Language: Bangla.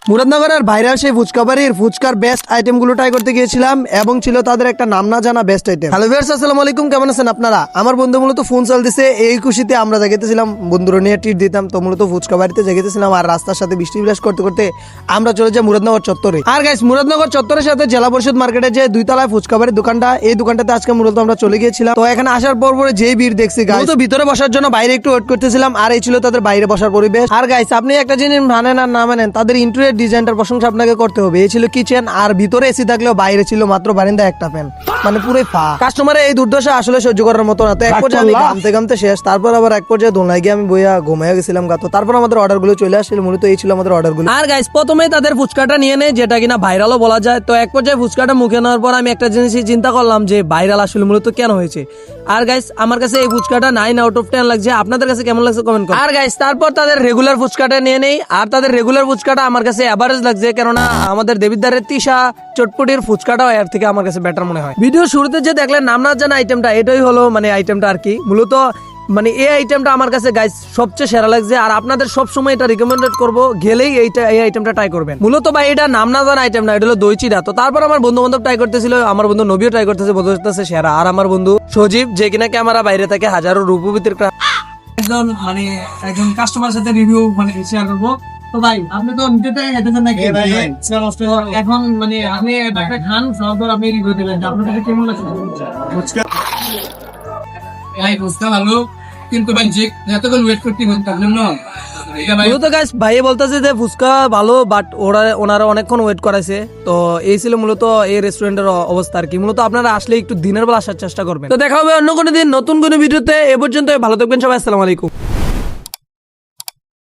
মুরাদনগরের ভাইরাল সেই ফুচকা বাড়ির ফুচকার বেস্ট আইটেম গুলো ট্রাই করতে গিয়েছিলাম এবং ছিল তাদের একটা নাম না জানা বেস্ট আইটেম। হ্যালো ভিউয়ার্স, আসসালামু আলাইকুম, কেমন আছেন আপনারা? আমার বন্ধু মূলত ফোন চাল দিছে, এই খুশিতে আমরা জাগিতেছিলাম, বন্ধুরা নিয়ে ট্রিট দিতাম। তো মূলত ফুচকা বাড়িতে জাগিতেছিলাম আর রাস্তার সাথে বৃষ্টি বিলাস করতে করতে আমরা চলে যাই মুরাদনগর চত্বরে। আর গাইস, মুরাদনগর চত্বরের সাথে জেলা পরিষদ মার্কেটে যে দুইতলায় ফুচকা বাড়ির দোকানটা, এই দোকানটাতে আজকে মূলত আমরা চলে গিয়েছিলাম। তো এখানে আসার পর যেই ভিড় দেখছি গাইস, তো ভিতরে বসার জন্য বাইরে একটু ওয়েট করতেছিলাম আর এই ছিল তাদের বাইরে বসার পরিবেশ। আর গাইস, আপনি একটা জিনিস মানেন আর না মানেন, তাদের ইন্টেরিয়র ডিজাইনটার প্রশংসা আপনাকে করতে হবে। এই ছিল কিচেন, আর ভিতরে এসি থাকলেও বাইরে ছিল মাত্র বারিন্দা একটা ফ্যান, মানে পুরোই ফা। কাস্টমারের এই দুর্দশা আসলে সহ্য করার মতো না। তো এক পর্যায়ে আমি ঘামতে ঘামতে শেষ, তারপর আবার এক পর্যায়ে দোলনায় গিয়ে আমি বইয়া ঘুমাইয়া গেছিলাম গাতো। তারপর আমাদের অর্ডার গুলো চলে আসছিল, মূলত এই ছিল আমাদের অর্ডার গুলো। আর গাইস, প্রথমেই তাদের ফুচকাটা নিয়ে নেয়, যেটা কিনা ভাইরালও বলা যায়। তো এক পর্যায়ে ফুচকাটা মুখে নেওয়ার পর আমি একটা জিনিসই চিন্তা করলাম যে ভাইরাল আসলে মূলত কেন হয়েছে। আর গাইস, আমার কাছে এই ফুচকাটা 9 আউট অফ 10 লাগছে। আপনাদের কাছে কেমন লাগছে কমেন্ট করুন। আর গাইস, তারপর তাদের রেগুলার ফুচকাটা নিয়ে নেই, আর তাদের রেগুলার ফুচকাটা আমার কাছে এভারেজ লাগছে, কেননা আমাদের দেবিদ্বারের তিশা চটপটির ফুচকাটাও এর থেকে আমার কাছে বেটার মনে হয়। ভিডিও শুরুতে যে দেখলেন নাম না জানা আইটেমটা, এটাই হলো মানে আইটেমটা আর কি। মূলত মানে এই আইটেমটা আমার কাছে গাইস সবচেয়ে সেরা লাগছে, আর আপনাদের সব সময় এটা রিকমেন্ডেড করবো, গেলেই এই আইটেমটা ট্রাই করবেন। মূলত ভাই এটা নাম না জানা আইটেম না, এটা হলো দই চিড়া। তো তারপর আমার বন্ধু বান্ধব ট্রাই করতেছিল, আমার বন্ধু নবীও ট্রাই করতেছে, বলতেছে সেরা। আর আমার বন্ধু সজীব, যে কিনা ক্যামেরা বাইরে থেকে হাজারো রূপবতীর একজন কাস্টমার সাথে রিভিউ শেয়ার করবো। তো ভাই, আপনি তো নিতে হেঁটেছেন নাকি? এখন মানে আপনি একটা খান, তারপর আপনি রিভিউ দেবেন আপনার কাছে কেমন লাগছে ফুচকা? ভাই ফুচকা ভালো, কিন্তু ভাই যে এতক্ষণ ওয়েট করতে তার জন্য মূলত গাইস ভাইয়ে বলতেছে যে ফুচকা ভালো, বাট ওনারা অনেকক্ষণ ওয়েট করাইছে। তো এই ছিল মূলত এই রেস্টুরেন্টের অবস্থা আর কি। মূলত আপনারা আসলে একটু দিনের বেলা আসার চেষ্টা করবেন। তো দেখা হবে অন্য কোনো দিন নতুন কোনো ভিডিওতে। এ পর্যন্ত ভালো থাকবেন সবাই, আসসালামু আলাইকুম।